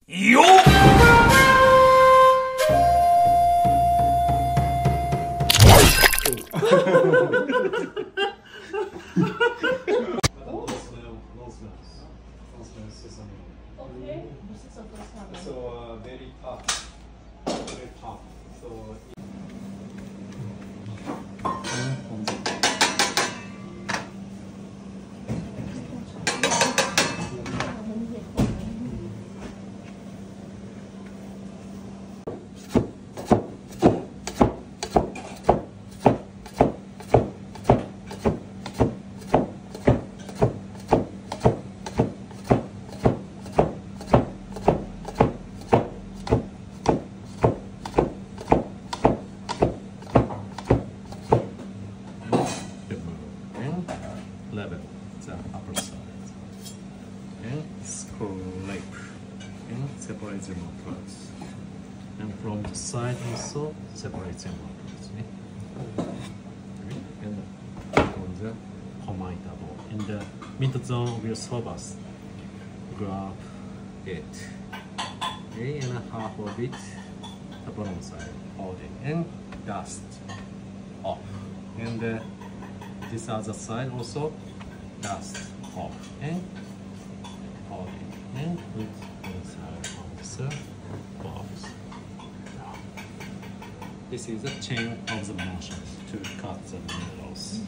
Okay. This is the first time. So very tough. Very tough. So level the upper side and scrape and separate them apart, and from the side also separate them apart. And on the pomaita bowl in the mid zone of your sobas, grab it, okay, and half of it the bottom side, hold it and dust off, and this other side also dust off and hold it and put inside of the box. This is the chain of the motion to cut the noodles.